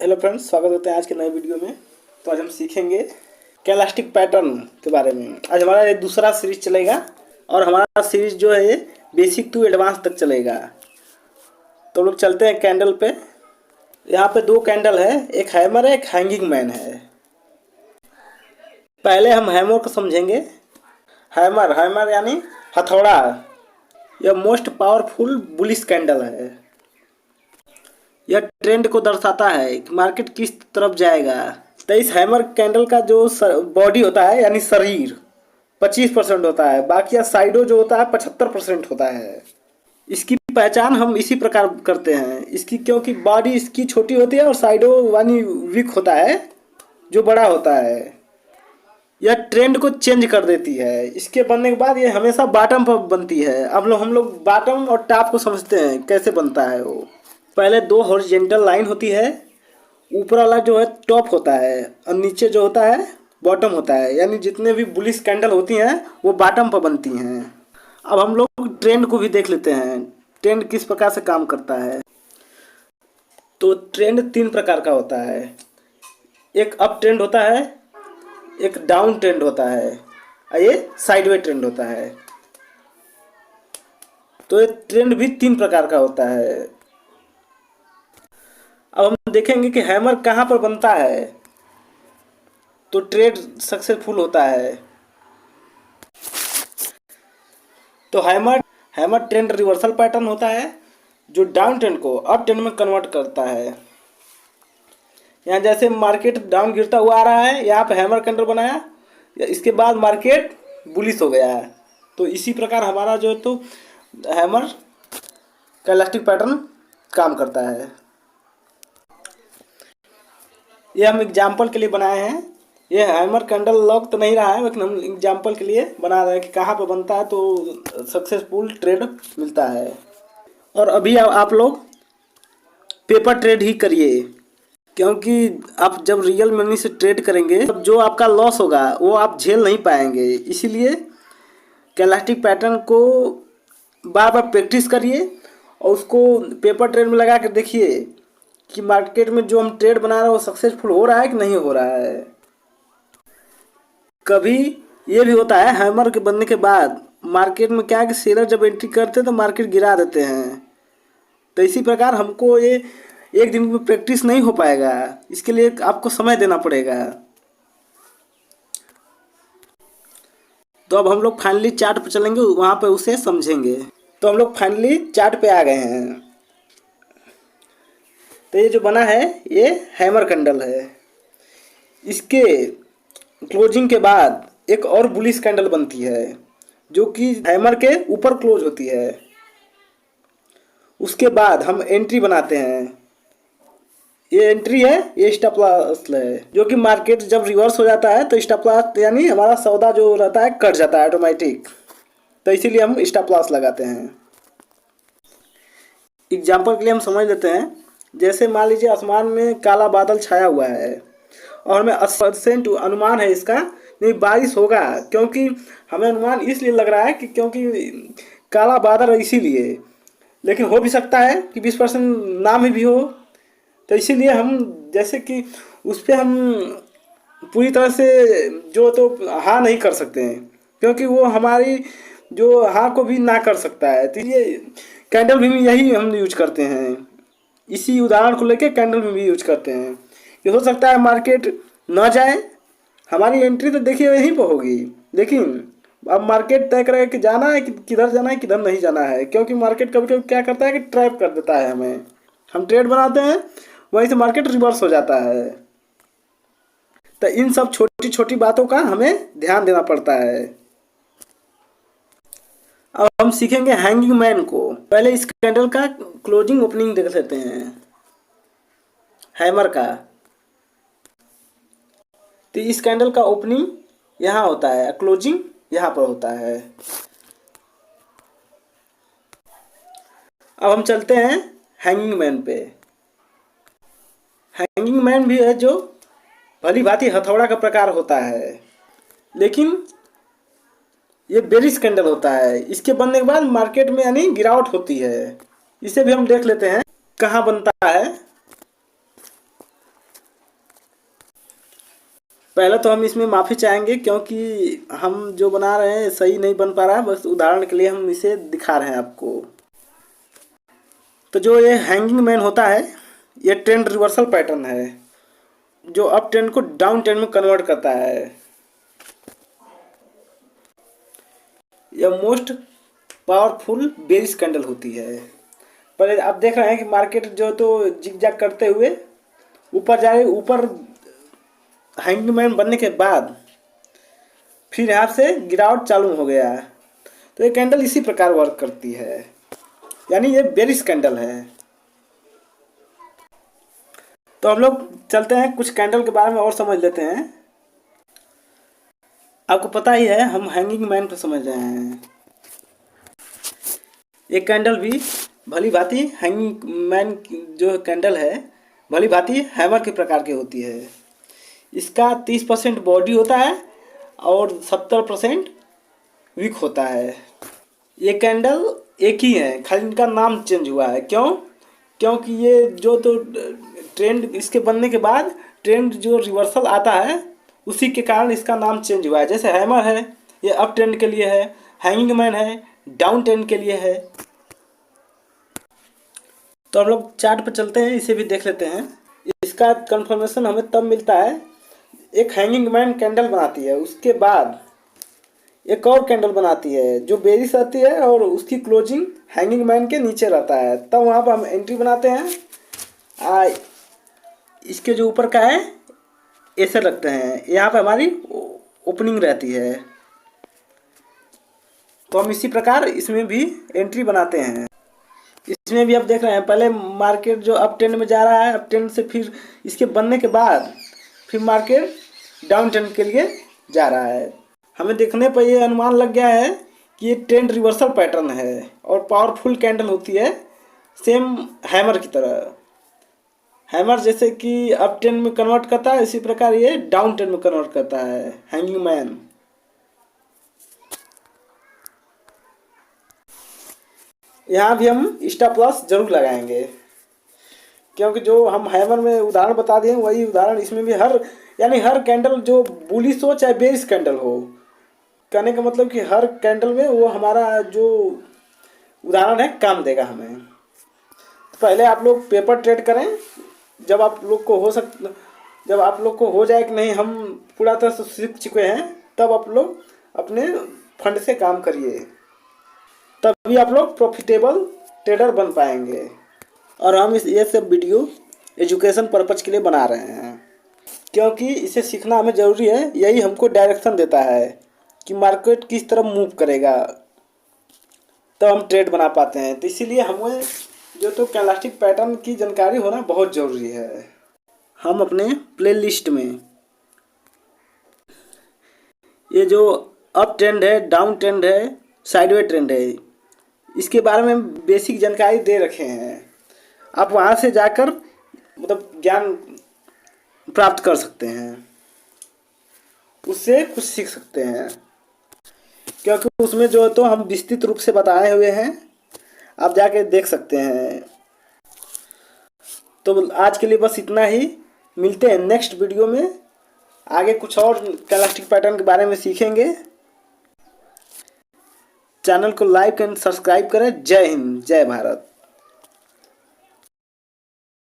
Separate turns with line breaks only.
Hello friends, स्वागत होता है आज के नए वीडियो में। तो आज हम सीखेंगे कैलास्टिक पैटर्न के बारे में। आज हमारा ये दूसरा सीरीज चलेगा और हमारा सीरीज जो है ये बेसिक टू एडवांस तक चलेगा। तो लोग चलते हैं कैंडल पे। यहाँ पे दो कैंडल है, एक हैमर है, एक हैंगिंग मैन है। पहले हम हैमर को समझेंगे। हैमर हैमर यानी हथौड़ा। यह मोस्ट पावरफुल बुलिश कैंडल है। यह ट्रेंड को दर्शाता है कि मार्केट किस तरफ जाएगा। तो इस हैमर कैंडल का जो बॉडी होता है यानी शरीर 25% होता है, बाकी या साइडो जो होता है 75% होता है। इसकी पहचान हम इसी प्रकार करते हैं इसकी, क्योंकि बॉडी इसकी छोटी होती है और साइडो यानी वीक होता है जो बड़ा होता है। यह ट्रेंड को चेंज कर देती है। इसके बनने के बाद ये हमेशा बॉटम पर बनती है। अब हम लोग बॉटम और टॉप को समझते हैं कैसे बनता है। वो पहले दो हॉरिजॉन्टल लाइन होती है। ऊपर वाला जो है टॉप होता है और नीचे जो होता है बॉटम होता है, यानी जितने भी बुलिश कैंडल होती हैं वो बॉटम पर बनती हैं। अब हम लोग ट्रेंड को भी देख लेते हैं, ट्रेंड किस प्रकार से काम करता है। तो ट्रेंड तीन प्रकार का होता है। एक अप ट्रेंड होता है, एक डाउन ट्रेंड होता है और ये साइडवे ट्रेंड होता है। तो ये ट्रेंड भी तीन प्रकार का होता है। अब हम देखेंगे कि हैमर कहाँ पर बनता है तो ट्रेड सक्सेसफुल होता है। तो हैमर ट्रेंड रिवर्सल पैटर्न होता है जो डाउन ट्रेंड को अप ट्रेंड में कन्वर्ट करता है। यहाँ जैसे मार्केट डाउन गिरता हुआ आ रहा है, यहाँ पे हैमर कैंडल बनाया, इसके बाद मार्केट बुलिश हो गया है। तो इसी प्रकार हमारा जो है तो हैमर का इलास्टिक पैटर्न काम करता है। ये हम एग्जाम्पल के लिए बनाए हैं। ये हैमर कैंडल लॉक तो नहीं रहा है, लेकिन हम एग्जाम्पल के लिए बना रहे हैं कि कहाँ पे बनता है तो सक्सेसफुल ट्रेड मिलता है। और अभी आप लोग पेपर ट्रेड ही करिए, क्योंकि आप जब रियल मनी से ट्रेड करेंगे तब जो आपका लॉस होगा वो आप झेल नहीं पाएंगे। इसीलिए कैलास्टिक पैटर्न को बार बार प्रैक्टिस करिए और उसको पेपर ट्रेड में लगा कर देखिए कि मार्केट में जो हम ट्रेड बना रहे हैं वो सक्सेसफुल हो रहा है कि नहीं हो रहा है। कभी ये भी होता है हैमर के बनने के बाद मार्केट में क्या है कि सेलर जब एंट्री करते हैं तो मार्केट गिरा देते हैं। तो इसी प्रकार हमको ये एक दिन में प्रैक्टिस नहीं हो पाएगा, इसके लिए आपको समय देना पड़ेगा। तो अब हम लोग फाइनली चार्ट पर चलेंगे, वहाँ पे उसे समझेंगे। तो हम लोग फाइनली चार्ट पे आ गए हैं। तो ये जो बना है ये हैमर कैंडल है। इसके क्लोजिंग के बाद एक और बुलिश कैंडल बनती है जो कि हैमर के ऊपर क्लोज होती है। उसके बाद हम एंट्री बनाते हैं। ये एंट्री है, ये स्टॉप लॉस है, जो कि मार्केट जब रिवर्स हो जाता है तो स्टॉप लॉस यानी हमारा सौदा जो रहता है कट जाता है ऑटोमेटिक। तो इसीलिए हम स्टॉप लॉस लगाते हैं। एग्जाम्पल के लिए हम समझ लेते हैं। जैसे मान लीजिए आसमान में काला बादल छाया हुआ है और हमें 80% अनुमान है इसका नहीं बारिश होगा, क्योंकि हमें अनुमान इसलिए लग रहा है कि क्योंकि काला बादल है इसीलिए, लेकिन हो भी सकता है कि 20% ना भी हो। तो इसीलिए हम जैसे कि उस पर हम पूरी तरह से जो तो हाँ नहीं कर सकते हैं, क्योंकि वो हमारी जो हाँ को भी ना कर सकता है। तो ये कैंडल भी यही हम यूज करते हैं। इसी उदाहरण को लेके कैंडल में भी यूज करते हैं। ये हो सकता है मार्केट ना जाए, हमारी एंट्री तो देखिए यहीं पर होगी, लेकिन अब मार्केट तय करेगा कि जाना है कि किधर जाना है किधर नहीं जाना है। क्योंकि मार्केट कभी कभी क्या करता है कि ट्रैप कर देता है हमें। हम ट्रेड बनाते हैं, वहीं से मार्केट रिवर्स हो जाता है। तो इन सब छोटी छोटी बातों का हमें ध्यान देना पड़ता है। अब हम सीखेंगे हैंगिंग मैन को। पहले इस कैंडल का क्लोजिंग ओपनिंग देख लेते हैं हैमर का। तो इस कैंडल का ओपनिंग यहाँ होता है, क्लोजिंग यहाँ पर होता है। अब हम चलते हैं हैंगिंग मैन पे। हैंगिंग मैन भी है जो भली भांति हथौड़ा का प्रकार होता है, लेकिन ये बेरिश कैंडल होता है। इसके बनने के बाद मार्केट में यानी गिरावट होती है। इसे भी हम देख लेते हैं कहाँ बनता है। पहले तो हम इसमें माफ़ी चाहेंगे क्योंकि हम जो बना रहे हैं सही नहीं बन पा रहा है, बस उदाहरण के लिए हम इसे दिखा रहे हैं आपको। तो जो ये हैंगिंग मैन होता है, ये ट्रेंड रिवर्सल पैटर्न है जो अप ट्रेंड को डाउन ट्रेंड में कन्वर्ट करता है। यह मोस्ट पावरफुल बेरिश कैंडल होती है। पहले आप देख रहे हैं कि मार्केट जो तो जिग-जैग करते हुए ऊपर जा रही, ऊपर हैंगिंग मैन बनने के बाद फिर यहाँ से गिरावट चालू हो गया। तो ये कैंडल इसी प्रकार वर्क करती है, यानी ये बेरिश कैंडल है। तो हम लोग चलते हैं कुछ कैंडल के बारे में और समझ लेते हैं। आपको पता ही है हम हैंगिंग मैन को समझ रहे हैं। एक कैंडल भी भली भांति हैंगिंग मैन जो कैंडल है भली भांति हैमर के प्रकार की होती है। इसका 30% बॉडी होता है और 70% विक होता है। ये कैंडल एक ही है, खाली इनका नाम चेंज हुआ है। क्यों? क्योंकि ये जो तो ट्रेंड इसके बनने के बाद ट्रेंड जो रिवर्सल आता है उसी के कारण इसका नाम चेंज हुआ है। जैसे हैमर है ये अप ट्रेंड के लिए है, हैंगिंग मैन है डाउन ट्रेंड के लिए है। तो हम लोग चार्ट पर चलते हैं, इसे भी देख लेते हैं। इसका कंफर्मेशन हमें तब मिलता है, एक हैंगिंग मैन कैंडल बनाती है, उसके बाद एक और कैंडल बनाती है जो बेरिश आती है और उसकी क्लोजिंग हैंगिंग मैन के नीचे रहता है। तब वहाँ पर हम एंट्री बनाते हैं। इसके जो ऊपर का है ऐसे रखते हैं, यहाँ पे हमारी ओपनिंग रहती है। तो हम इसी प्रकार इसमें भी एंट्री बनाते हैं। इसमें भी आप देख रहे हैं पहले मार्केट जो अप ट्रेंड में जा रहा है, अप ट्रेंड से फिर इसके बनने के बाद फिर मार्केट डाउन ट्रेंड के लिए जा रहा है। हमें देखने पर ये अनुमान लग गया है कि ये ट्रेंड रिवर्सल पैटर्न है और पावरफुल कैंडल होती है, सेम हैमर की तरह। हैमर जैसे कि अप ट्रेंड में कन्वर्ट करता है, इसी प्रकार ये डाउन ट्रेंड में कन्वर्ट करता है हैंगिंग मैन। यहाँ भी हम स्टॉप लॉस जरूर लगाएंगे क्योंकि जो हम हैमर में उदाहरण बता दिए वही उदाहरण इसमें भी हर कैंडल जो बुलिश हो चाहे बेरिश कैंडल हो, कहने का मतलब कि हर कैंडल में वो हमारा जो उदाहरण है काम देगा हमें। तो पहले आप लोग पेपर ट्रेड करें, जब आप लोग को हो जाए कि नहीं हम पूरा तरह से सीख चुके हैं, तब आप लोग अपने फंड से काम करिए, तभी आप लोग प्रॉफिटेबल ट्रेडर बन पाएंगे। और हम ये सब वीडियो एजुकेशन पर्पज के लिए बना रहे हैं क्योंकि इसे सीखना हमें ज़रूरी है। यही हमको डायरेक्शन देता है कि मार्केट किस तरफ मूव करेगा, तो हम ट्रेड बना पाते हैं। तो इसीलिए हमें जो तो कैंडलस्टिक पैटर्न की जानकारी होना बहुत ज़रूरी है। हम अपने प्लेलिस्ट में ये जो अप ट्रेंड है, डाउन ट्रेंड है, साइडवे ट्रेंड है, इसके बारे में बेसिक जानकारी दे रखे हैं। आप वहाँ से जाकर मतलब ज्ञान प्राप्त कर सकते हैं, उससे कुछ सीख सकते हैं क्योंकि उसमें जो तो हम विस्तृत रूप से बताए हुए हैं, आप जाके देख सकते हैं। तो आज के लिए बस इतना ही, मिलते हैं नेक्स्ट वीडियो में। आगे कुछ और कैंडलस्टिक पैटर्न के बारे में सीखेंगे। चैनल को लाइक एंड सब्सक्राइब करें। जय हिंद, जय भारत।